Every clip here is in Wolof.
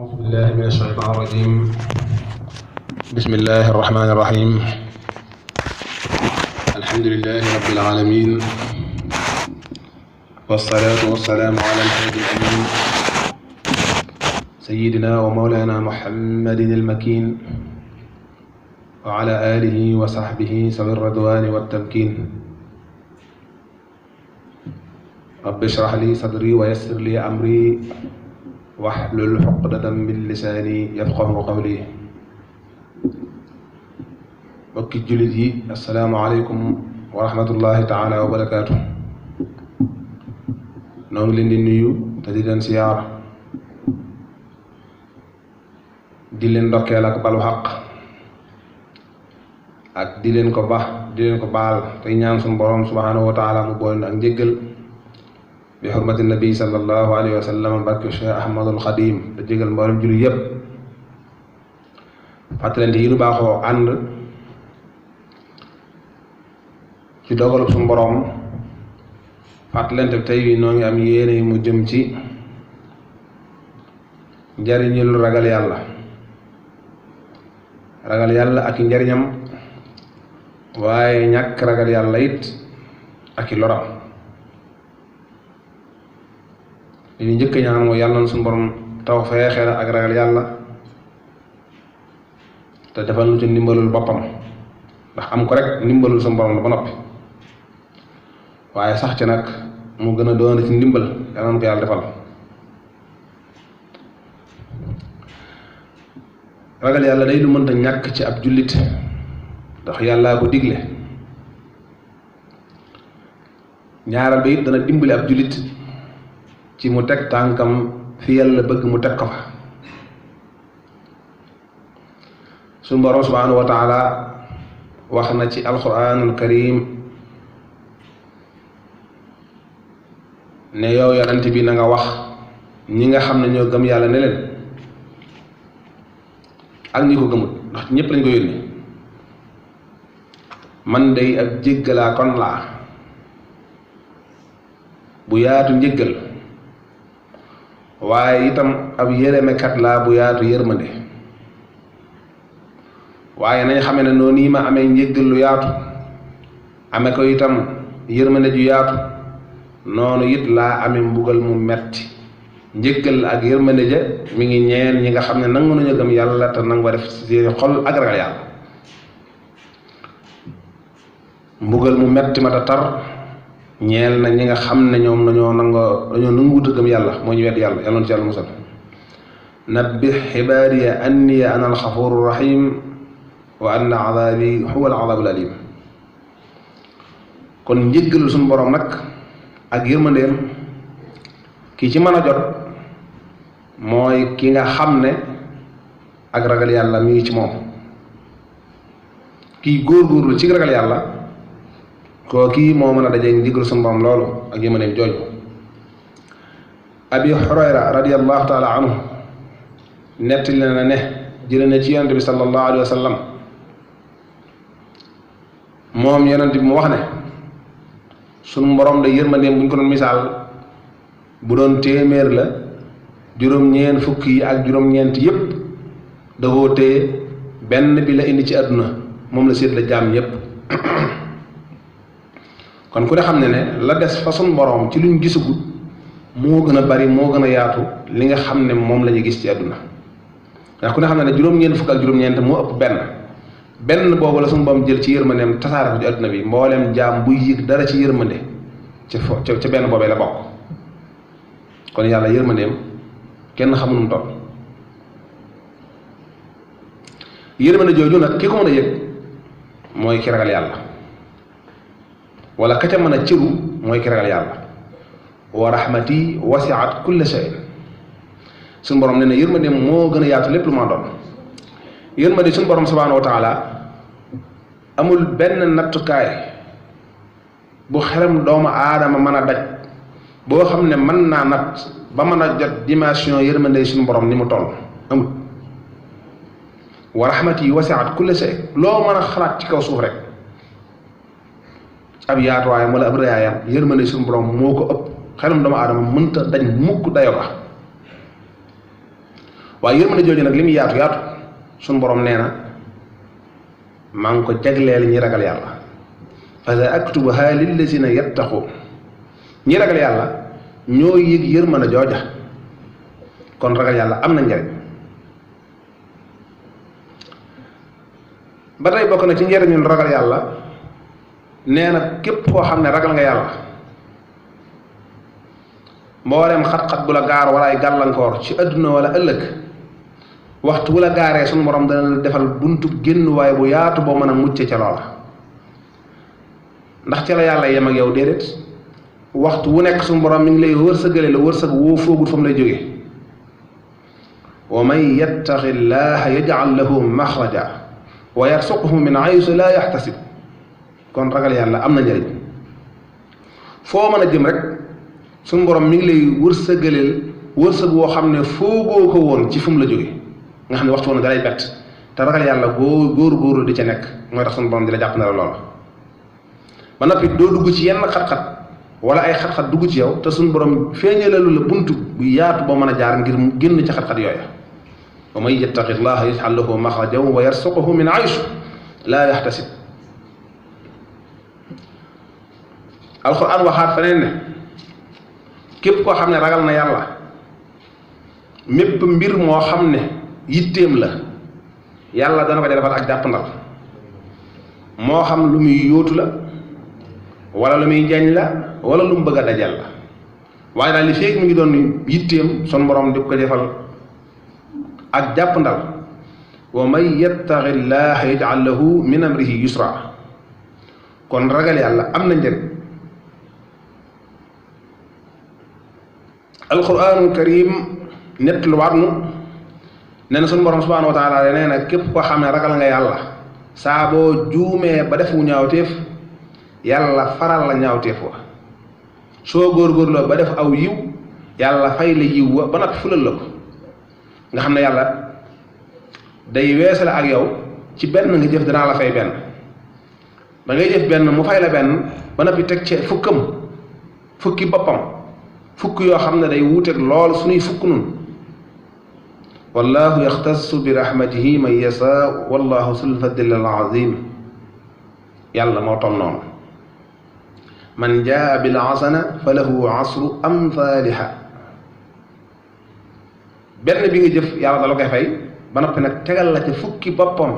أعوذ بالله من الشيطان الرجيم بسم الله الرحمن الرحيم الحمد لله رب العالمين والصلاة والسلام على الهادي الأمين سيدنا ومولانا محمد المكين وعلى آله وصحبه ذوي الرضوان والتمكين رب اشرح لي صدري ويسر لي أمري واحلل عقدة من lisaani yafqahu qawli mbokki jullit yi assalaamu aleykum wa rahmatullahi taala wa barakaatu noo ngi leen di nuyu te di leen siyaar di leen ndokkeel ak balu xaq ak di leen ko baal tey ñaan suñu borom subhanahu wa taala mu boole ak njéggal bi xurmati nabi sallallahu alayhi wa sallam barke Cheikh Ahmadul Xadim te jégal mboolem jullit yépp fàttalante yi nu baaxoo ànd ci dogalub suñu boroom fàttalante tey noo ngi am yéene mu jëm ci njariñul ragal yàlla ak i njariñam waaye ñàkk ragal yàlla it ak i loram li ñu njëkk ñaan mooy yàlla na suñu borom taw feexee ak ragal yàlla te defal nu ci ndimbalul boppam ndax am ko rek ndimbalul suñu borom la ba noppi waaye sax ci nag mu gën a doon ci ndimbal yàlla na ko yàlla defal. ragal yàlla day lu mënta ñàkk ci ab jullit ndax yàllaa ko digle ñaaral ba it dana dimbali ab jullit ci mu teg tànkam fi yàlla bëgg mu teg ko fa suñu borom subhanahu wa taala wax na ci alquranul karim ne yow yonent bi na nga wax ñi nga xam ne ñoo gëm yàlla ne leen ak ñi ko gëmut ndax ñëpp lañ ko yónni man day ab jéggalaa kon laa bu yaatu njéggal waaye itam ab yërëmekat laa bu yaatu yërmande waaye nañ xamee ne noonu yi ma amee njéggal lu yaatu amee ko itam yërmande ju yaatu noonu it laa amee mbugal mu metti njéggal ak yërmande ja mi ngi ñeel ñi nga xam ne nangu nañu gëm yàlla te nangu def seeni xol ak ragal yàlla mbugal mu metti ma ta tar ñeel na ñi nga xam ne ñoom dañoo nanguwut a gëm yàlla moo ñu wedd yàlla yàlla na ci yàlla musal nabbi xibaadiya anni ana alxafuru rahim wa anna adabi huwa aladabu alim kon njéggalul suñu borom nag ak yërmandeem ki ci mën a jot mooy ki nga xam ne ak ragal yàlla mi ngi ci moom kii góorgóorlu ci ragal yàlla kooki moo mën a dajeeg njéggalu suñu borom loolu ak yërmandeem jooju abi hurayra radiyallahu taala anhu nettali na ne jële na ci yonent bi sallallahu alayhi wa sallam moom yonent bi mu wax ne suñu borom de yërmandeem bu ñu ko doon misaal bu doon téeméer la juróom-ñeent fukk yi ak juróom-ñeent yépp da koo téye benn bi la indi ci àdduna moom la séet la jaam ñépp kon ku ne xam ne la des fa suñu borom ci luñ gisagut moo gën a bari moo gën a yaatu li nga xam ne moom la ñu gis ci àdduna ndax ku ne xam ne juróom-ñeent fukk ak juróom-ñeent moo ëpp benn boobu la suñu borom jël ci yërmandeem tasaare ko ci àdduna bi mbooleem jaam buy yëg dara ci yërmande ca benn boobee la bokk kon yàlla yërmandeem kenn xamul mu toll yërmande jooju nag ki ko mën a yëg mooy ki ragal yàlla wala ka ca mën a cëru mooy ki ragal yàlla wa rahmati wasiat kulla shay suñu borom nee na yërmandeem moo gën a yaatu lépp lu ma doon yërmande suñu borom subhanahu wa taala amul benn nattukaay bu xelam doomu aadama mën a daj boo xam ne mën naa natt ba mën a jot dimension yërmande suñu borom ni mu toll amul wa rahmati wasiat kulla shay loo mën a xalaat ci kaw suuf rek ab yaatuwaayam wala ab rëyaayam yërmande suñu borom moo ko ëpp xelum doomu aadama mënta dañ mukk dayo ba waaye yërmande jooju nag li muy yaatu yaatu suñu borom nee na maa ngi ko jagleel ñi ragal yàlla fa sa aktubuha lillazina yattaqun ñi ragal yàlla ñoo yëg yërmande jooja kon ragal yàlla am na njariñ ba tey bokk na ci njariñul ragal yàlla nee na képp koo xam ne ragal nga yàlla mboolem xat-xat bu la gaar wala ay gàllankoor ci adduna wala ëllëg waxtu bu la gaaree suñu borom dana la defal buntu génn waaye bu yaatu boo mën a mucce ca loola ndax ca la yàlla yem ak yow déedéet waxtu wu nekk suñu borom mi ngi lay wërsëgale la wërsëg woo foogul fa mu lay jógee wa man yattaqi llaha yaj'al lahu maxraja wa yarsuqhu min haysu laa yaxtasib kon ragal yàlla am na njëriñ foo mën a jëm rek suñu borom mi ngi lay wërsëgaleel wërsëg woo xam ne foogoo ko woon ci fu mu la jóge nga xam ne waxtu woon da lay bett te ragal yàlla góor di ca nekk mooy tax suñu borom di la jàpp ne la loola ba noppi doo dugg ci yenn xat-xat wala ay xat-xat dugg ci yow te suñu borom feeñalalu la buntu bu yaatu boo mën a jaar ngir mu génn ci xat-xat yooya wa man yattaqi llaha yaj'al lahu maxrajan wa yarsuqhu min haysu laa yaxtasib alquran waxaat feneen ne képp koo xam ne ragal na yàlla mépp mbir moo xam ne yitteem la yàlla dana ko defal ak jàppandal moo xam lu muy yóotu la wala lu muy jañ la wala lu mu bëgg a dajal la waaye daal li feeg mi ngi doon yitteem son borom di ko defal ak jàppandal wa man yattaqi llaha yaj'al lahu min amrihi yusra kon ragal yàlla am na njëriñ alquranul karim nett lu waat nu nee na suñu borom subhanahu wa taala nee na képp koo xam ne ragal nga yàlla saa boo juumee ba def wu ñaawteef yàlla faral la ñaawteef wa soo góorgóorloo ba def aw yiw yàlla fay la yiw wa ba noppi fulal la ko nga xam ne yàlla day weesale ak yow ci benn nga jëf danaa la fay benn da ngay jëf benn mu fay la benn ba noppi teg ci fukki boppam fukk yoo xam ne day wuuteeg lool suñuy fukk nun wallahu yaxtassu bi rahmatihi man yasa wallahu sul fadli al azim yàlla moo toll noonu man jaa bil hasana fa lahu asru amthaliha benn bi nga jëf yàlla da la koy fay ba noppi nag tegal la ca fukki boppam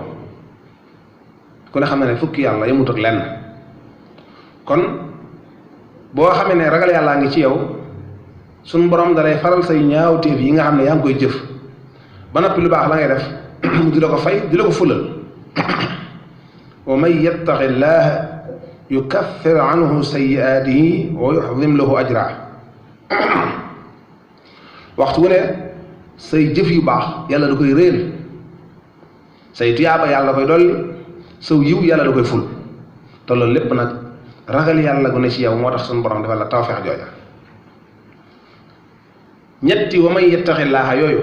ku ne xam ne fukki yàlla yemut ak lenn kon boo xamee ne ragal yàllaa ngi ci yow suñ borom dalay faral say ñaawteef yi nga xam ne yaa ngi koy jëf ba noppi lu baax la ngay def mu di la ko fay di la ko fulal wa man yattaqi llaha yukaffir anhu sayyi'atihi wa yu'zim lahu ajra waxtu wu ne say jëf yu baax yàlla da koy réel say tuyaaba yàlla da koy dolli saw yiw yàlla da koy ful te loolu lépp nag ragal yàlla gu ne ci yow moo tax suñu borom defal la tawfeex jooja ñetti wa man yattaqillaaha yooyu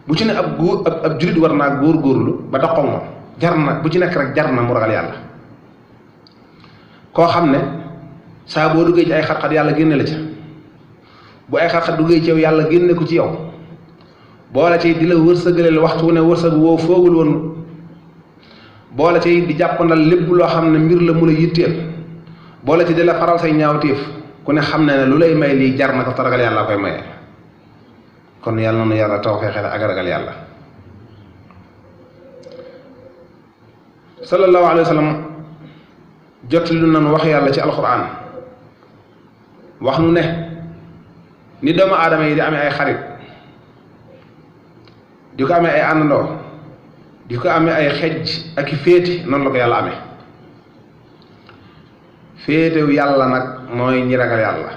bu ci ne ab julit war naa góorgóorlu ba daqoog moom jar na bu ci nekk rek jar na mu ragal yàlla koo xam ne saa boo duggee ci ay xat-xat yàlla génne la ca bu ay xat-xat duggee ci yow yàlla génne ko ci yow boole ci di la wërsëgaleel waxtu wu ne wërsëg woo foogul woon boole ci di jàppandal lépp loo xam ne mbir la mu la yitteel boole ci di la faral say ñaawteef ku ne xam ne lu lay may lii jar na ko te ragal yàlla koy maye kon yàlla noonu yàlla tawfeexal ak ragal yàlla sallallahu alayhi wa sallam jot lu nañu wax yàlla ci alquran wax nu ne ni doomu aadama yi di amee ay xarit di ko amee ay àndandoo di ko amee ay xejj ak i féeti noonu la ko yàlla amee féetew yàlla nag mooy ñi ragal yàlla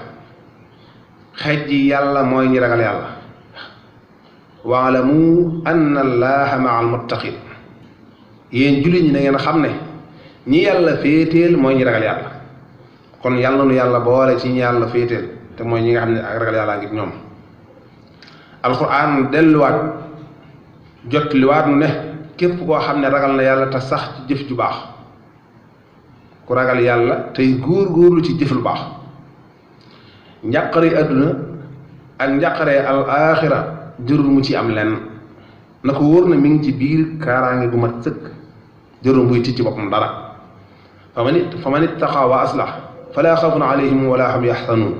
xejj yi yàlla mooy ñi ragal yàlla waalamu anna allaha maa almuttaqin yéen jullit ñi na ngeen xam ne ñi yàlla féeteel mooy ñi ragal yàlla kon yàlla nu yàlla boole ci ñi yàlla féeteel te mooy ñi nga xam ne ak ragal yàlla ngi ñoom alquran delluwaat jot liwaat nu ne képp koo xam ne ragal na yàlla te sax ci jëf ju baax ku ragal yàlla tey góor-góorlu ci jëf lu baax njàqare àdduna ak njàqare al axira jërul mu ci am lenn na ko wóor na mi ngi ci biir kaaraange gu mat sëkk jërul muy tiit ci boppam dara fa man ittaqa wa aslah fala xawfun alayhim wala hum yaxzanuun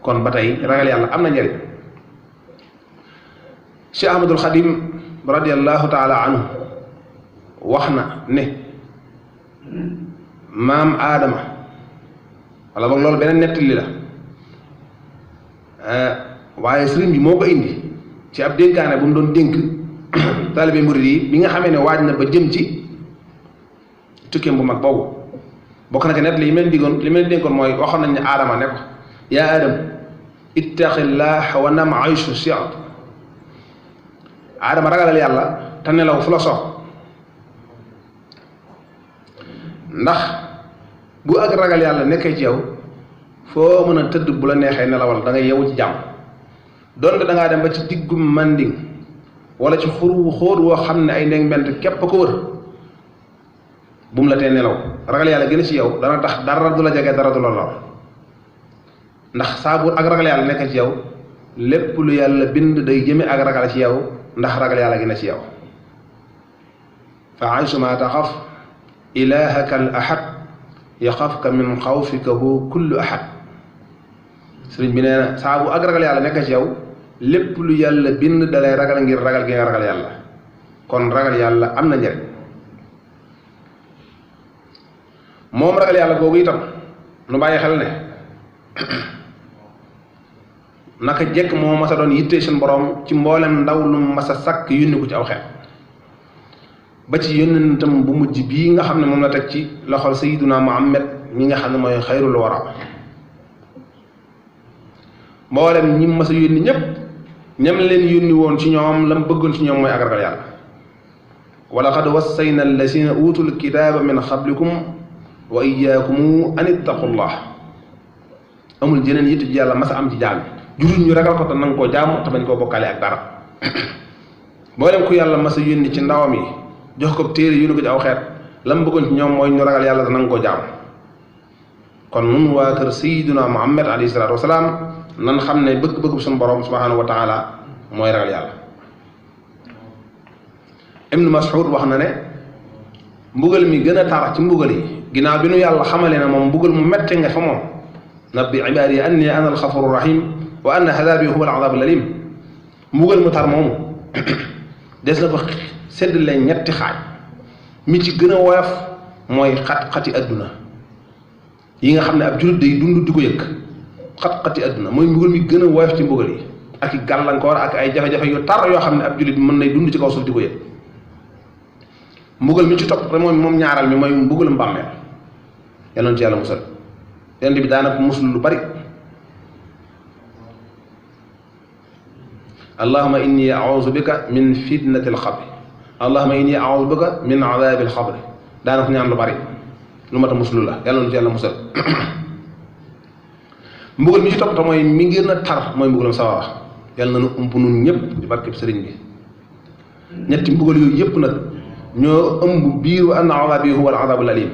kon ba tey ragal yàlla am na njëriñ Cheikh Ahmadul Xadim radiallahu taala anhu wax na ne maam aadama wala boog loolu beneen nettali la waaye sëriñ bi moo ko indi ci ab dénkaane bu mu doon dénk taalibe murid yi bi nga xamee ne waaj na ba jëm ci tukkeem bu mag boobu bokk na ci nett li mel dénkoon mooy waxoon nañ ne aadama ne ko yaa aadam ittaqillah wa nam ayshu siat aadama ragalal yàlla te nelaw fu la sox ndax bu ak ragal yàlla nekkee ci yow foo mën a tëdd bu la neexee nelawal da ngay yewu ci jàmm doonte da ngaa dem ba ci diggu manding wala ci xuru xóot woo xam ne ay ndeng mbent képp ko wër bu mu la tee nelaw ragal yàlla gën a ci yow dana tax dara du la jege dara du la lor ndax saa bu ak ragal yàlla nekkee ci yow lépp lu yàlla bind day jëme ak ragal ci yow ndax ragal yàlla gën a ci yow fa aysu ma taxaf ilahaka al ahad yaxafka min xawfikahu kullu ahad sëriñ bi nee na saa bu ak ragal yàlla nekk ci yow lépp lu yàlla bind dalay ragal ngir ragal gi nga ragal yàlla kon ragal yàlla am na njëriñ moom ragal yàlla googu itam nu bàyyi xel ne naka jekk moo mas a doon yitte suñu borom ci mboolem ndaw lu mas a sàkk yónni ko ci aw xeet ba ci yónnentam bu mujj bii nga xam ne moom la teg ci loxol sayyiduna Muhammad mi nga xam ne mooy xayrul wara mboolem ñi mas a yónni ñëpp ñam leen yónni woon ci ñoom lam bëggoon ci ñoom mooy ak ragal yàlla wa laqad wassayna allazina utul kitaaba min qablikum wa iyyakum an ittaqullah amul jeneen yitte ji yàlla mas a am ci jaam jurul ñu ragal ko te nanga koo jaamu te bañ koo bokkaale ak dara mboolem ku yàlla mas a yónni ci ndawam yi jox ko téere yónni ko ci aw xeet lam bëggoon ci ñoom mooy ñu ragal yàlla te nanga koo jaamu kon nun waa kër sayyiduna Muhammad alayhi salaatu wasalaam nan xam ne bëgg-bëgg suñu borom subhanahu wa taala mooy ragal yàlla Ibn Mas'ud wax na ne mbugal mi gën a tar ci mbugal yi ginnaaw bi nu yàlla xamale ne moom mbugal mu metti nga fa moom nabbi ibaadi anni ana alxafuru rahim wa anna hadabi huwa aladabu alalim mbugal mu tar moomu des na ko séddale ñetti xaaj mi ci gën a woyof mooy xat-xati adduna yi nga xam ne ab jullit day dund di ko yëg xat-xati adduna mooy mbugal mi gën a woyof ci mbugal yi ak i gàllankoor ak ay jafe-jafe yu tar yoo xam ne ab jullit mën nay dund ci kaw suuf di ko yëg mbugal mi ci topp te moom ñaaral mi mooy mbugal mbàmmeel yal na ci yàlla musal yonent bi daanaka musul lu bari allahuma inni auzu bika min fitnati alxabri allahuma inni auzu bika min adabi alxabri daanaka ñaan lu bari lu mat a muslu la yal na ci yàlla musal mbugal mi ci topp te mooy mi ngir na tar mooy mbugalam sawara yal na nu ump nun ñëpp ci barkeb sëriñ bi ñetti mbugal yooyu yëpp nag ñoo ëmb biir wa anna adabi huwa al adabul alim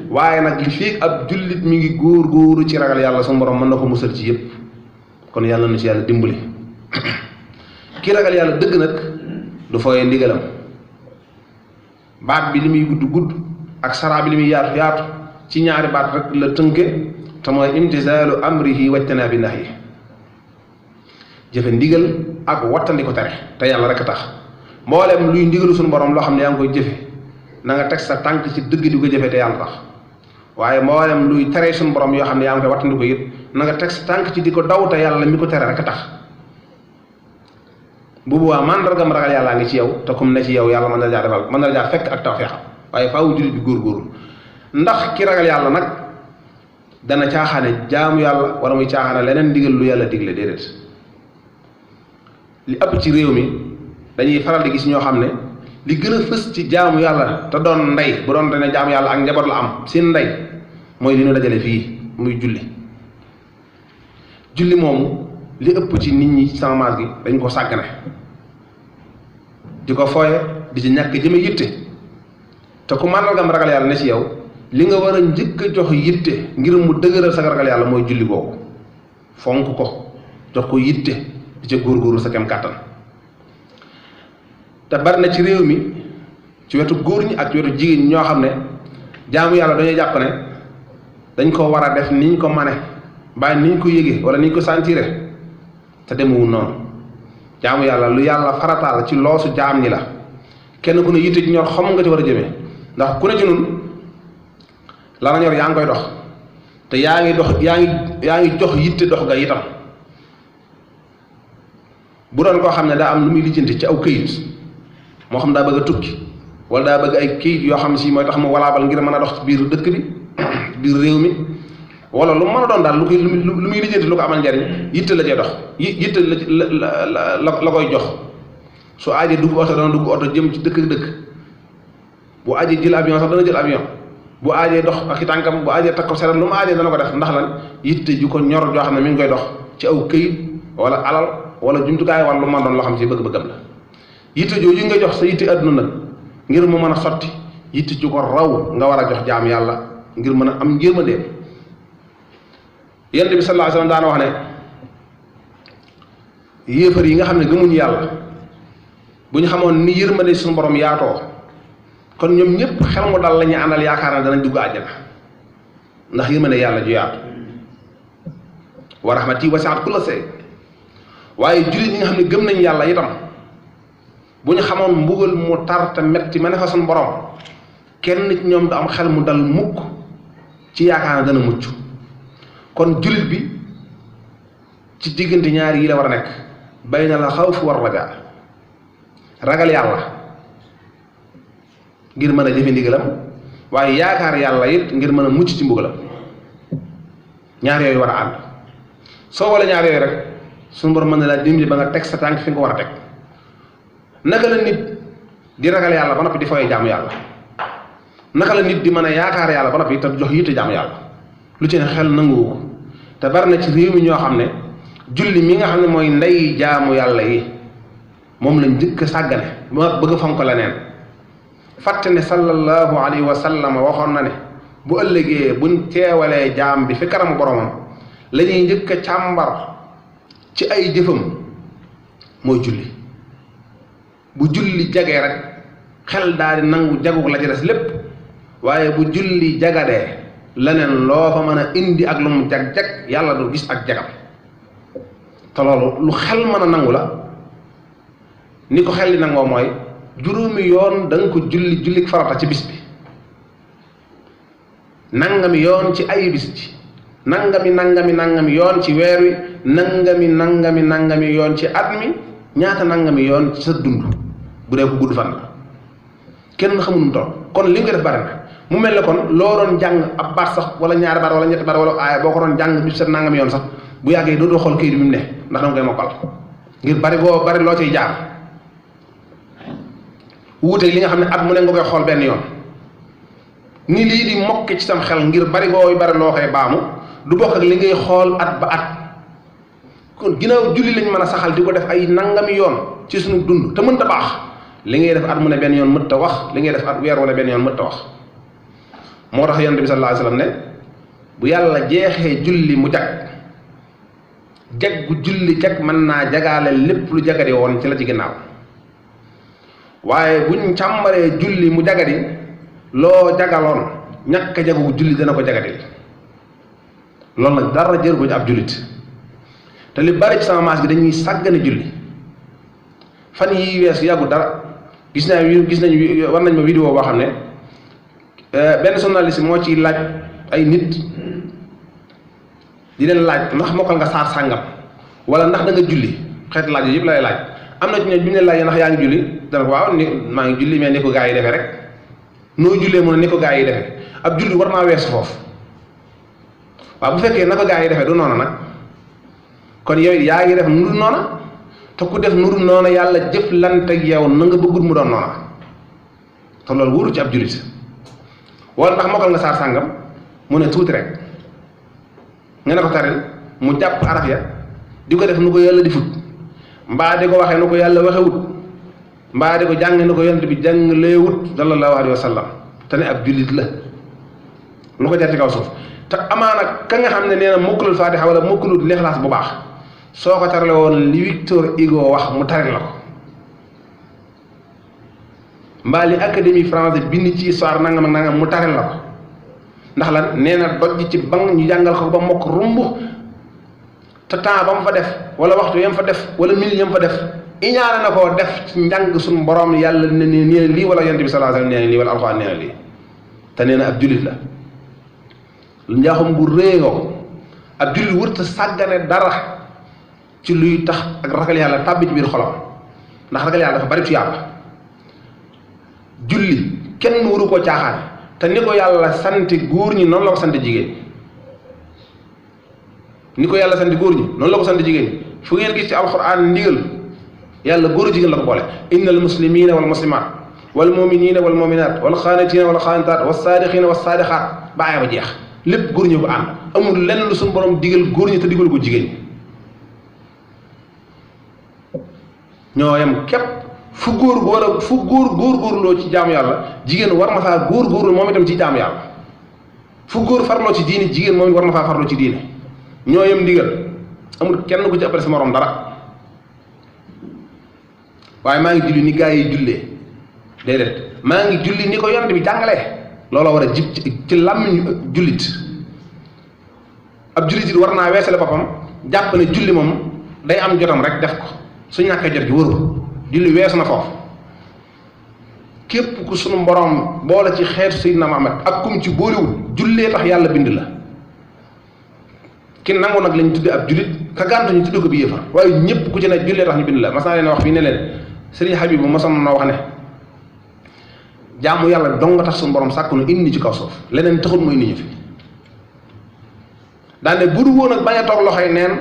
waaye nag li fii ab jullit mi ngi góor-góoru ci ragal yàlla suñu borom mën na ko musal ci yëpp kon yàlla na ci yàlla dimbali ki ragal yàlla dëgg nag du fooyee ndigalam baat bi li muy gudd gudd ak saraa bi li muy yaatu yaatu ci ñaari baat rek la tënke te mooy imtisaalu amrihi wajtanaabi nahyi jëfe ndigal ak wattandi ko tere te yàlla rek a tax mboolem luy ndigalu suñu borom loo xam ne yaa ngi koy jëfe na nga teg sa tànk ci dëgg di ko jëfe te yàlla tax waaye mboolem luy tere suñu borom yoo xam ne yaa ngi koy wattandi ko it na nga teg sa tànk ci di ko daw te yàlla mi ko tere rek a tax bu boobaa màndargam ragal yàllaa ngi ci yow te comme ne ci yow yàlla mën na la jaa defal mën na la jaa fekk ak tawfeex waaye faawu jullit bi góorgóorlu ndax ki ragal yàlla nag dana caaxaane jaamu yàlla wala muy caaxaane leneen ndigal lu yàlla digle déedéet li ëpp ci réew mi dañuy faral di gis ñoo xam ne li gën a fës ci jaamu yàlla te doon ndey bu doon ne jaamu yàlla ak njaboot la am seen ndey mooy li ñu dajale fii muy julli moomu li ëpp ci nit ñi sama maas gi dañ ko sàggane di ko fooye di ci ñàkk jëme yitte te ku màndargam ragal yàlla ne ci yow li nga war a njëkk a jox yitte ngir mu dëgëral sa ragal yàlla mooy julli googu fonk ko jox ko yitte di ca góorgóorlu sa kem kàttan te bari na ci réew mi ci wetu góor ñi ak ci wetu jigéen ñoo xam ne jaamu yàlla dañuy jàpp ne dañ ko war a def niñ ko mane bàyyi niñ ko yëge wala niñ ko sentire te demewul noonu. jaamu yàlla lu yàlla farataal ci loosu jaam ñi la kenn ku ne yitte ci ñor xam nga ci war a jëmee ndax ku ne ci nun la nga ñor yaa ngi koy dox te yaa ngi jox yitte dox ga itam. bu doon koo xam ne daa am lu muy lijjanti ci aw këyit moo xam daa bëgg a tukki wala daa bëgg ay këyit yoo xam si mooy tax mu walaabal ngir mën a dox ci biir dëkk bi biir réew mi wala lu mën a doon daal lu muy lijjanti lu ko amal njariñ yitte la cee dox yitte la koy jox su aajee dugg oto dana dugg oto jëm ci dëkk dëkk bu aajee jël avion sax dana jël avion bu aajee dox ak i tànkam bu aajee takk ko seetal lu mu aajee dana ko def ndax lan yitte ju ko ñor joo xam ne mi ngi koy dox ci aw këyit wala alal wala jumtukaay wala lu ma doon loo xam si bëgg-bëggam la yitte jooju nga jox sa yitte àdduna nag ngir mu mën a sotti yitte ju ko raw nga war a jox jaam yàlla ngir mën a am yërmande. Yonent bi sallallahu alayhi wasallam daana wax ne yéefar yi nga xam ne gëmuñu yàlla bu ñu xamoon ni yërmande suñu borom yaatoo kon ñoom ñëpp xel mu dal la ñuy àndal yaakaar na danañ dugg àjjana ndax yërmande yàlla ju yaatu. wa rahmati wasi'at kulla shay. waaye jullit ñi nga xam ne gëm nañ yàlla itam bu ñu xamoon mbugal mu tar te metti ma ne fa suñu borom kenn ci ñoom du am xel mu dal mukk ci yaakaar na dana mucc. kon jullit bi ci diggante ñaar yi la war a nekk bayna la xawf war rajaa ragal yàlla ngir mën a jëfe ndigalam waaye yaakaar yàlla it ngir mën a mucc ci mbugalam ñaar yooyu war a ànd soo wala ñaar yooyu rek suñu borom mën na laa dimbali ba nga teg sa tànk fi nga ko war a teg. naka la nit di ragal yàlla ba noppi di fooyee jaamu yàlla naka la nit di mën a yaakaar yàlla ba noppi te jox yitte jaamu yàlla lu ci ne xel nanguwu ko te bari na ci réew mi ñoo xam ne julli mi nga xam ne mooy ndey jaamu yàlla yi moom lañ njëkk a sàggane ba bëgg a fonk la neen fàtte ne sallallahu alayhi wa sallam waxoon na ne bu ëllëgee buñ teewalee jaam bi fi kanamu boromam la ñuy njëkk a càmbar ci ay jëfam mooy julli. bu julli jagee rek xel daal di nangu jagug la ci des lépp waaye bu julli jagadee leneen loo fa mën a indi ak lu mu jag-jag yàlla du gis ak jagam te loolu lu xel mën a nangu la ni ko xel di nangoo mooy juróomi yoon da nga ko julli farata ci bis bi nangami yoon ci ay bis ji nangami yoon ci weer wi nangami yoon ci at mi ñaata nangami yoon ci sa dund bu dee ko gudd fan la kenn xamul nu mu toll kon li nga def bari na mu mel ne kon loo doon jàng ab baat sax wala ñaari baat wala ñetti baat wala aaya boo ko doon jàng bi sa nangami yoon sax bu yàggee doo xool kayit bi mu ne ndax danga koy mokkal ngir bari loo ciy jaar wuute li nga xam ne at mu ne nga koy xool benn yoon ni lii di mokke ci sam xel ngir bari loo koy baamu du bokk ak li ngay xool at ba at kon ginnaaw julli lañ mën a saxal di ko def ay nangami yoon ci suñu dund te mënta baax li ngay def at mu ne benn yoon mënta wax li ngay def at weer wu ne benn yoon mënta wax moo tax yonent bi sallallahu alayhi wasallam ne bu yàlla jeexee julli mu jag gu julli jag mën naa jagaale lépp lu jagadi woon ci la ci ginnaaw waaye buñ càmbaree julli mu jagadi loo jagaloon ñàkk a jagu julli dana ko jagadi loolu nag dara jër ko ci ab jullit te li bari ci sama maas gi dañuy sàggane julli fan yi weesu yàggu dara gis nañu war nañ ma vidéo boo xam ne benn journaliste moo ci laaj ay nit di leen laaj ndax mokkal nga saar sàngam wala ndax da nga julli xeeti laaj yooyu yëpp lay laaj am na ci ñoom bi ñu leen laajee ndax yaa ngi julli dana ko waaw ni maa ngi julli mais ni ko gaa yi defee rek noo jullee mu ne ni ko gaa yi defee ab julli war naa weesu foofu waaw bu fekkee na ko gaa yi defee du noona nag kon yow yaa ngi def nuru noona te ku def nuru noona yàlla jëflante ak yow na nga bëggul mu doon noona te loolu wóoru ci ab jullit wala ndax mokkal nga saar sàngam mu ne tuuti rek nga ne ko taril mu jàpp araf ya di ko def nu ko yàlla di fut mbaa di ko waxee nu ko yàlla waxewut mbaa di ko jàng nu ko yonent bi jàngaleewut sallallahu alayhi wa sallam te ne ab jullit la lu ko jar ci kaw suuf te amaana ka nga xam ne nee na mokkulul faatiha wala mokkulul lixlaas bu baax soo ko tarale woon li Victor Hugo wax mu taril la ko mbaa li académie français bind ci histoire nangam ak nangam mu tarel la ko ndax lan nee na doj ci bang ñu jàngal ko ba mokk rumb te temps ba mu fa def wala waxtu yam fa def wala mil yam fa def iñaane na koo def ci njàng suñu borom yàlla ne nee na lii wala yonent bi sallallahu alayhi wasallam nee na lii wala alxuraan nee na lii te nee na ab jullit la njaaxum bu réegoo ab jullit wërta sàggane dara ci luy tax ak ragal yàlla tàbbi ci biir xolam ndax ragal yàlla dafa bari ci yàlla julli kenn waru koo caaxaan te ni ko yàlla sant góor ñi noonu la ko sant jigéen ni ko yàlla sant góor ñi noonu la ko sant jigéen ñi fu ngeen gis ci alxuraan ndigal yàlla góor a jigéen la ko boole innal muslimina wal muslimat wal muminina wal muminat wal xaanitina wal xaanitat was saadiqina was saadixaat ba aaya ba jeex lépp góor ñi ko ànd amul lenn lu suñu borom digal góor ñi te digal ko jigéen ñi ñoo yem képp fu góorgóorloo ci jaamu yàlla jigéen war na faa góorgóorlu moom itam ci jaamu yàlla fu góor farloo ci diine jigéen moom war na faa farloo ci diine ñoo yem ndigal amul kenn ku ci ëppale sa morom dara waaye maa ngi julli ni gaa yi jullee déedéet maa ngi julli ni ko yonent bi jàngalee looloo war a jib ci làmmiñu jullit ab jullit it war naa weesale boppam jàpp ne julli moom day am jotam rek def ko su ñàkkee jot gi wëru julli weesu na foofu képp ku sunu borom boole ci xeetu Seydina Muhammad ak kum ci boolewul jullee tax yàlla bind la ki nangu nag lañ tudde ab jullit ka gàntu ñu tudde ko bi yéefar waaye ñëpp ku ci ne jullee tax ñu bind la mas naa leen wax fii ne leen Sëriñ Habibu mosoon na wax ne jaamu yàlla dong nga tax suñu borom sàkk nu indi ci kaw suuf leneen taxul mu indi ñu fi daane bu du woon ak bañ a toog loxoy neen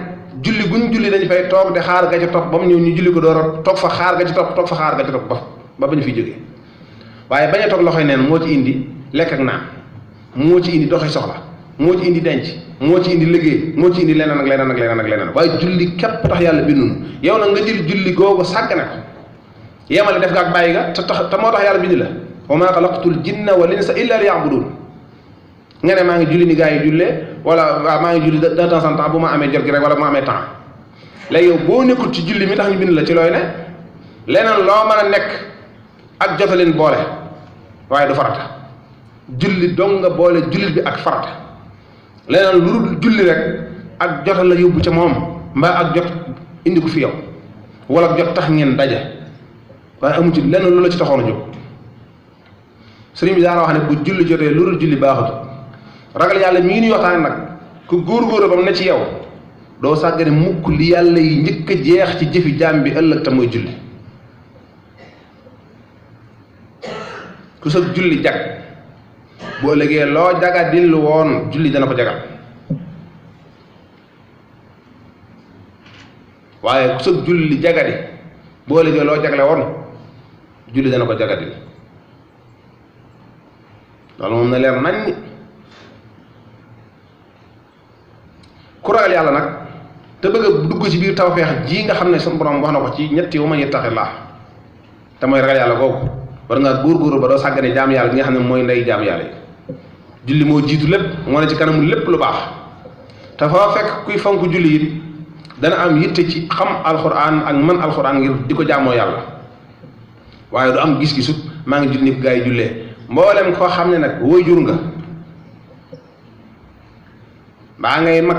julli guñ julli dañ fay toog di xaar ga ca topp ba mu ñëw ñu julli ko door a toog fa xaar ga ci topp toog fa xaar ga ci topp ba bañu fi jógee waaye bañ a toog loxoy neen moo ci indi lekk ak naan moo ci indi doxi soxla moo ci indi denc moo ci indi liggéey moo ci indi leneen ak leneen ak leneen ak leneen waaye julli képp tax yàlla bindunu yow nag nga jël julli googu sàggane ko yemale def ga ak bàyyi ga te moo tax yàlla bind la wa maa xalaqtul jinna wal insa illa liya'budun nga ne maa ngi julli ni gaa yi jullee wala waaw maa ngi julli de temps en temps bu ma amee jot gi rek wala bu ma amee temps léegi yow boo nekkul ci julli mi tax ñu bind la ci looy ne leneen loo mën a nekk ak jotaleen boole waaye du farata julli dong nga boole jullit bi ak farata leneen lu dul julli rek ak jotal la yóbbu ca moom mbaa ak jot indi ko fi yow wala ak jot tax ngeen daje waaye amu ci lenn lu la ci taxoon a jóg sëriñ bi daana wax ne bu julli jotee lu dul julli baaxatu ragal yàlla mi ngi nuy waxtaane nag ku góor-góor ba mu ne ci yow doo sàggane mukk li yàlla yi njëkk a jeex ci jëfi jaam bi ëllëg te mooy julli ku sa julli jag boo ëllëgee loo jaga dillu woon julli dana ko jagal waaye ku sa julli jagadi boo ëllëgee loo jagle woon julli dana ko jagadil loolu moom na leer nañ ku ragal yàlla nag te bëgg a dugg ci biir tawfeex ji nga xam ne suñu borom wax na ko ci ñetti wa man yattaqillah te mooy ragal yàlla googu war ngaa góorgóorlu ba doo sàggane jaam yàlla gi nga xam ne mooy ndey jaam yàlla yi julli moo jiitu lépp moo ne ci kanamu lépp lu baax te foo fekk kuy fonk julli it dana am yitte ci xam alxuraan ak man alxuraan ngir di ko jaamoo yàlla waaye du am gis-gisu maa ngi julli ni gaa yi jullee mboolem koo xam ne nag woy jur nga mbaa ngay mag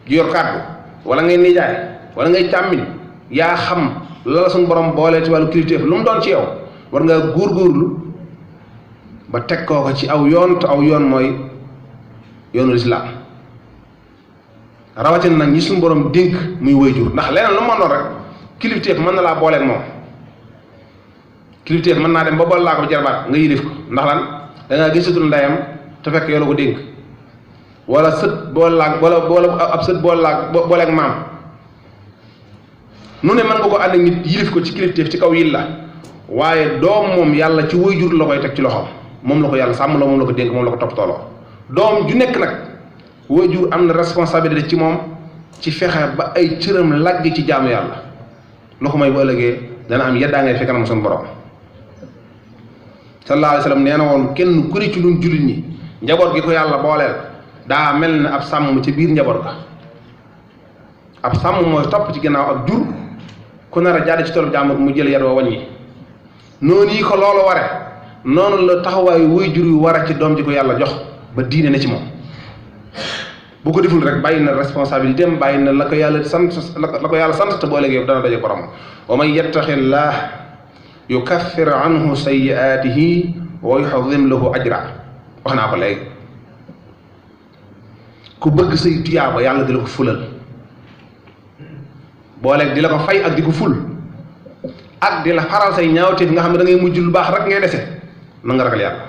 ju yor kàddu wala ngay nijaay wala ngay càmmiñ yaa xam la suñu borom boolee ci wàllu kilifteef lu mu doon ci yow war ngaa góorgóorlu ba teg koo ko ci aw yoon te aw yoon mooy yoonu lislaam rawatina nag ñi suñu borom dénk muy woy jur ndax leneen lu mu doon rek kilifteef mën na laa booleeg moom kilifteef mën naa dem ba boole laa ko jarbaat nga yilif ko ndax lan da ngaa gisatul ndeyam te fekk yow la ko dénk wala sët boole laag wala ab sët boole laag booleeg maam nu ne mën nga ko ànd ak nit yilif ko ci kilifteef ci kaw yil la waaye doom moom yàlla ci woy jur la koy teg ci loxoom moom la ko yàlla sàmm la moom la ko dénk moom la ko toppatooloo doom ju nekk nag woy jur am na responsabilité ci moom ci fexe ba ay cëram lagg ci jaamu yàlla loo ko may bu ëllëgee dana am yeddaa ngay fekkanam suñu borom sallallahu alayhi wa sallam nee na woon kenn ku ne ci luñ jullit ñi njaboot gi ko yàlla booleel daa mel ne ab sàmm ci biir njaboot ga ab sàmm mooy topp ci ginnaaw ak jur ku nar a jàdd ci tollu jàmbur mu jël yar wa wàññi noonu yi ko loolu ware noonu la taxawaayu waajur yu war a ci doom ji ko yàlla jox ba diine na ci moom bu ko deful rek bàyyi na responsabilité am bàyyi na la ko yàlla sant la ko yàlla sant te boo léegi yow dana daje borom wa man yattaqillah yukaffir anhu sayyi'atihi wa yu'zim lahu ajra wax naa ko léegi ku bëgg say tuyaaba yàlla di la ko fulal booleeg di la ko fay ak di ko ful ak di la faral say ñaawteef nga xam ne da ngay mujj lu baax rek ngay dese na nga ragal yàlla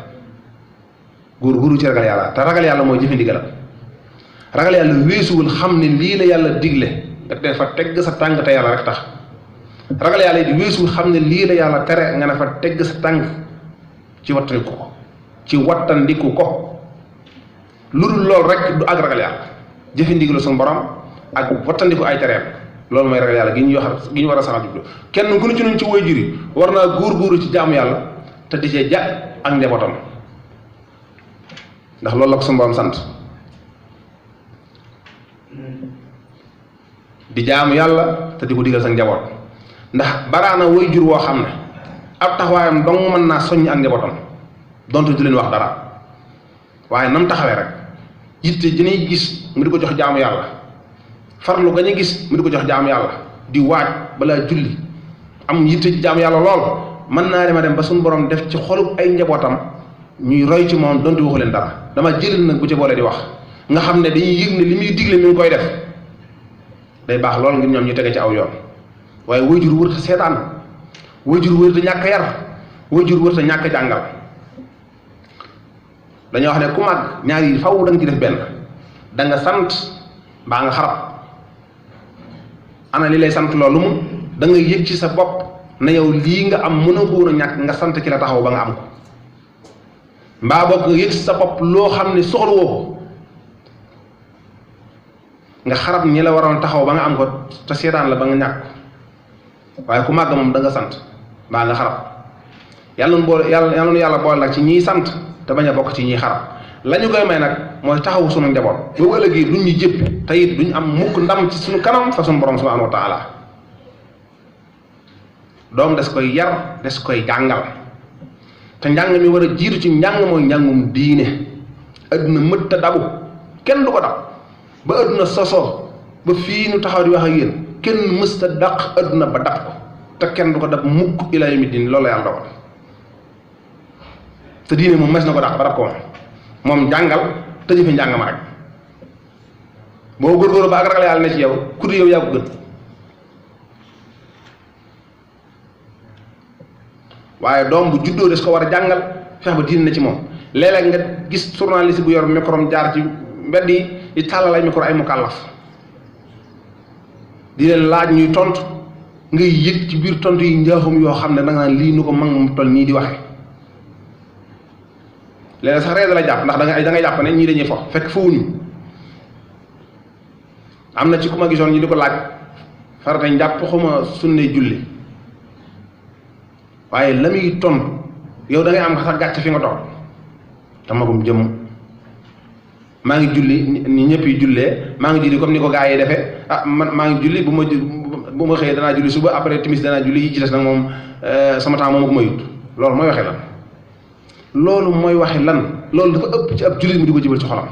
góor ci ragal yàlla te ragal yàlla mooy jëfe ndigalam ragal yàlla weesuwul xam ne lii la yàlla digle nga def fa tegg sa tànk te yàlla rek tax ragal yàlla it weesuwul xam ne lii la yàlla tere nga ne fa tegg sa tànk ci wattandiku ko lu dul loolu rek du ak ragal yàlla jëfe ndigalu suñu borom ak wattandiku ay tereem loolu mooy ragal yàlla gi ñu war a saxal jublu kenn ku ne ci ñun ci waajur yi war naa góor ci jaamu yàlla te di cee ja ak njabootam ndax loolu la ko suñu borom sant di jaamu yàlla te di ko digal sa njaboot ndax baraana waajur woo xam ne ab taxawaayam dong mën naa soññ ak njabootam donte du leen wax dara waaye nam taxawee rek yitte dinañ gis mu di ko jox jaamu yàlla farlu gañ a gis mu di ko jox jaamu yàlla di waaj balaa julli am yitte ci jaamu yàlla lool mën naa dem ba suñu borom def ci xolub ay njabootam ñuy roy ci moom donte waxu leen dara dama jëlal nag bu ci boole di wax nga xam ne dañuy yëg ne li muy digle mi ngi koy def day baax lool ngir ñoom ñu tege ci aw yoon waaye waajur wërta seetaan waajur wërta ñàkk yar waajur wërta ñàkk jàngal dañoo wax ne ku màgg ñaar yi faw da nga ci def benn da nga sant mbaa nga xarab ana li lay sant loolu mu da nga yëg ci sa bopp na yow lii nga am mën a ko woon a ñàkk nga sant ki la taxaw ba nga am ko mbaa boog nga yëg ci sa bopp loo xam ne soxla woo ko nga xarab ñi la waroon taxaw ba nga am ko te seetaan la ba nga ñàkk waaye ku màgg moom da nga sant mbaa nga xarab yàlla nu yàlla boole nag ci ñiy sant te bañ a bokk ci ñiy xarab la ñu koy may nag mooy taxawu sunu njaboot boobu ëllëgee duñ ñu jëpp te it duñ am mukk ndam ci suñu kanam fa suñu borom subhanahu wa taala doom des koy yar des koy jàngal te njàng mi war a jiitu ci njàng mooy njàngum diine adduna mët ta dabu kenn du ko dab ba adduna sosoo ba fii nu taxaw di wax ak yéen kenn mës ta dàq adduna ba dab ko te kenn du ko dab mukk ila yawmi diin loolu la yàlla dogal te diine moom mes na ko dàq ba dab ko moom jàngal te jëfe njàng ma rek boo góorgóorlu ba ak ragal yàlla ne ci yow ku di yow yaa ko gën waaye doom bu juddoo des ko war a jàngal fex ba diine na ci moom léeg-léeg nga gis journaliste bu yor micro jaar ci mbedd yi di tàllal ay micro ay mukallaf di leen laaj ñuy tontu ngay yëg ci biir tontu yi njaaxum yoo xam ne da nga naan lii nu ko mag moom toll nii di waxe léeg sax ree da la jàpp ndax da ngay jàpp ne ñii dañuy fo fekk fowuñu am na ci ku ma gisoon ñi di ko laaj farata njàpp xuma sunne julli waaye la muy tontu yow da ngay am sax gàcce fi nga toog te magum jëm maa ngi julli ni ñëpp yi jullee maa ngi julli comme ni ko gaa yi defee man maa ngi julli bu ma xëyee danaa julli suba après timis danaa julli yi ci des nag moom sama temps moom ak ma yut loolu mooy waxee lan loolu mooy waxe lan loolu dafa ëpp ci ab jullit mu di ko jëbal ci xolam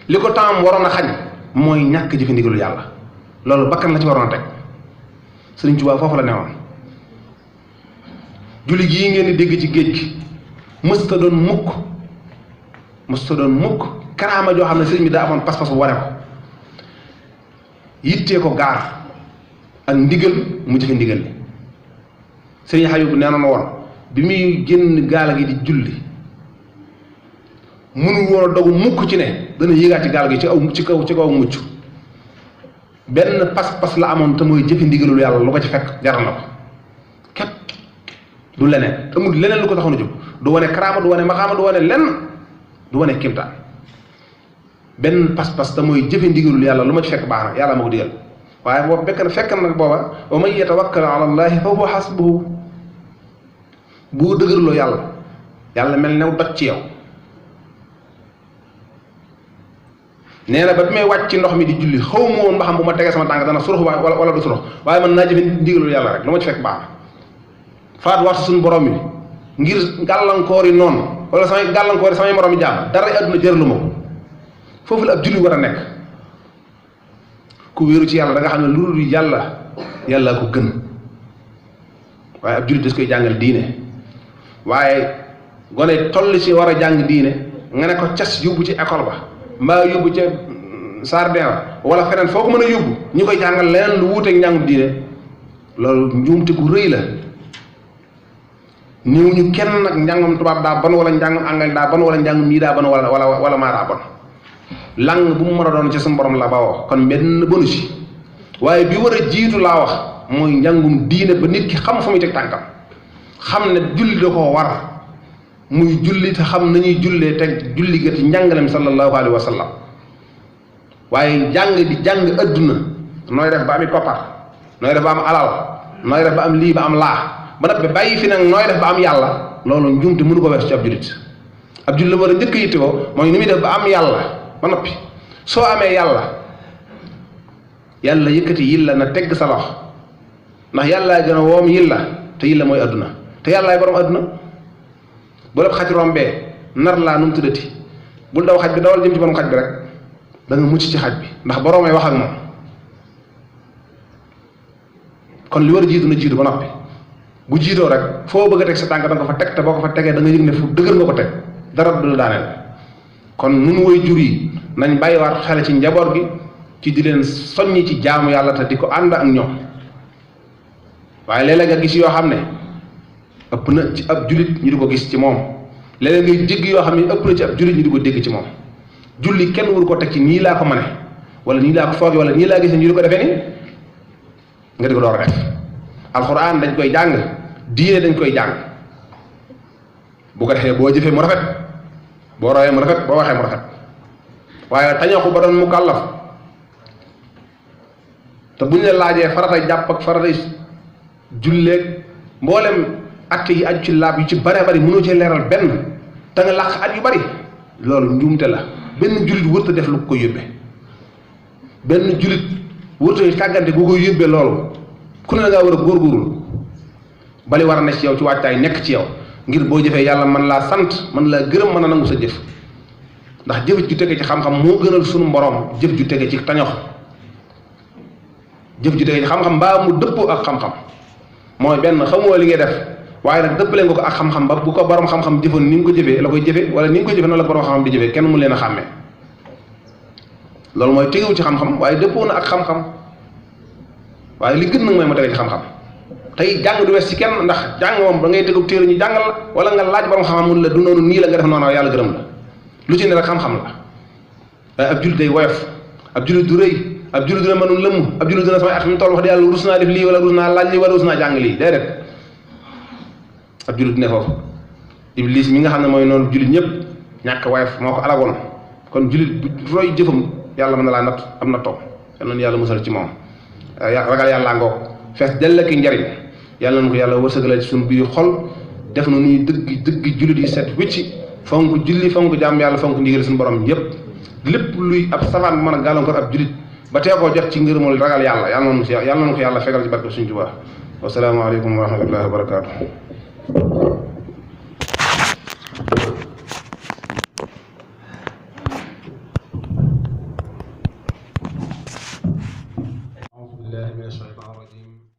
li ko temps waroon a xañ mooy ñàkk jëfe ndigalu yàlla loolu bakkan la ci waroon a teg Sëriñ Tuubaa foofu la newoon julli gii ngeen di dégg ci géej gi mësta doon mukk karaama joo xam ne sëriñ bi daa amoon pas-pas bu wane ko yittee ko gaar ak ndigal mu jëfe ndigal li sëriñ Xayub nee na woon bi muy génn gaal gi di julli mënu woon a dogu mukk ci ne dana yéegaat ci gaal gi ci kaw mucc benn pas-pas la amoon te mooy jëfe ndigalul yàlla lu ko ci fekk jaral na ko képp du leneen amul leneen lu ko taxoon a jóg du wane karaama du wane maxaama du wane lenn du wane kimtaan benn pas-pas te mooy jëfe ndigalul yàlla lu ma ci fekk baax na yàlla ma ko digal waaye boobu fekk na nag booba wa man yatawakkal ala allahi fa huwa hasbuhu boo dëgërloo yàlla mel new doj ci yow nee na ba bi may wàcc ci ndox mi di julli xaw ma woon ba xam bu ma tegee sama tànk dana surux wala du surux waaye man naa jëfe ndigalul yàlla rek lu ma ci fekk baax na faat waxtu suñu borom yi ngir gàllankoor yi noonu wala samay gàllankoor yi samay morom yi jaam dara àdduna jëralu ma ko foofu la ab julli war a nekk ku wéeru ci yàlla da nga xam ne lu dul yàlla ko gën waaye ab jullit des koy jàngal diine waaye gone toll ci war a jàng diine nga ne ko cas yóbbu ci école ba mbaa yóbbu ca sardin wala feneen foo ko mën a yóbbu ñu koy jàngal leneen lu wuuteeg njàngum diine loolu njuumte gu rëy la niw ñu kenn nag njàngum tubaab daa bon wala njàngum anglais daa bon wala njàngum mii daa bon wala maa daa bon lang bu mu mën a doon ci suñu borom la bawoo kon benn bonu si waaye bi war a jiitu laa wax mooy njàngum diine ba nit ki xam fa muy teg tànkam xam ne julli da koo war muy julli te xam nañuy jullee teg julli ga ci njàngalem sallallahu alayhi wa sallam waaye jàng di jàng adduna nooy def ba ami koppar nooy def ba am alal nooy def ba am lii ba am laa ba nag ba bàyyi fi nag nooy def ba am yàlla loolu njuumte mënu ko wees ci ab jullit ab jullit la war a njëkk yitte ko mooy ni muy def ba am yàlla ba noppi soo amee yàlla yëkkati yilla na tegg sa lox ndax yàllaa gën a woom yilla te yilla mooy adduna te yàllaay borom adduna bu la xaj rombee nar laa nu mu tuddati bul daw xaj bi dawal jëm ci borom xaj bi rek da nga mucc ci xaj bi ndax boromay wax ak moom kon li war a jiitu na jiitu ba noppi bu jiitoo rek foo bëgg a teg sa tànk da nga ko fa teg te boo ko fa tegee da nga yëg ne fu dëgër nga ko teg dara du la daaneel kon nun woy jur yi nañ bàyyiwaat xale ci njaboot gi ci di leen soññi ci jaamu yàlla te di ko ànd ak ñoom waaye léeg-léeg nga gis yoo xam ne ëpp na ci ab julit ñu di ko gis ci moom léeg-léeg ngay dégg yoo xam ne ëpp na ci ab julit ñu di ko dégg ci moom julli kenn waru ko teg ci nii laa ko mane wala nii laa ko fooge wala nii laa gis ne ñu di ko defee ni nga di ko door a def alxuraan dañ koy jàng diine dañ koy jàng bu ko defee boo jëfee mu rafet boo royee mu rafet boo waxee mu rafet waaye tañaxu ba doon mu kàllaf te buñ la laajee faratay jàpp ak faratay julleeg mboolem acte yi aju ci laab yu ci bare bari mënoo cee leeral benn te nga làq at yu bari loolu njuumte la benn jullit wërta def lu ko yóbbee benn jullit wërta tàggante gu koy yóbbee loolu ku ne la ngaa war a góorgóorlu bali war a ne ci yow ci waajtaay nekk ci yow ngir boo jëfee yàlla mën laa sant mën laa gërëm mën a nangu sa jëf ndax jëf ju tege ci xam-xam moo gënal sunu borom jëf ju tege ci tañox jëf ju tege ci xam-xam mbaa mu dëppoo ak xam-xam mooy benn xamoo li ngay def waaye nag dëppale nga ko ak xam-xam ba bu ko borom xam-xam jëfoon ni nga ko jëfee la koy jëfee wala ni nga ko jëfee noonu la borom xam-xam di jëfee kenn mu leen a xàmmee loolu mooy tegewu ci xam-xam waaye dëppoo na ak xam-xam waaye li gën nag mooy mu tege ci xam-xam tey jàng du wes ci kenn ndax jàng moom da ngay tegub téere ñu jàngal la wala nga laaj borom xam-xam mun la du noonu nii la nga def noonu yàlla gërëm la lu ci ne rek xam-xam la waaye ab jullit day woyof ab jullit du rëy ab jullit dina mënul lëmm ab jullit dina samay at mi toll wax di yàlla rus naa def lii wala rus naa laaj lii wala rus naa jàng lii déedéet ab jullit ne foofu iblis mi nga xam ne mooy noonu jullit ñëpp ñàkk woyof moo ko alagoon kon jullit bu roy jëfam yàlla mën na laa natt am na toom yal na yàlla musal ci moom ragal yàllaa ngoog fees dell ki njariñ yàlla na ko yàlla wërsëgalal ci suñu biir xol def na nuy dëgg jullit yi set wicci fonk julli fonk jàmm yàlla fonk ndigal suñu borom yépp lépp luy ab savaan bu mën a gàllankoor ab jullit ba tee koo jot ci ngërëmul ragal yàlla yàlla na ko yàlla fegal ci barke suñu Tuubaa wasalaamaaleykum wa rahmatullahi wa barakaatu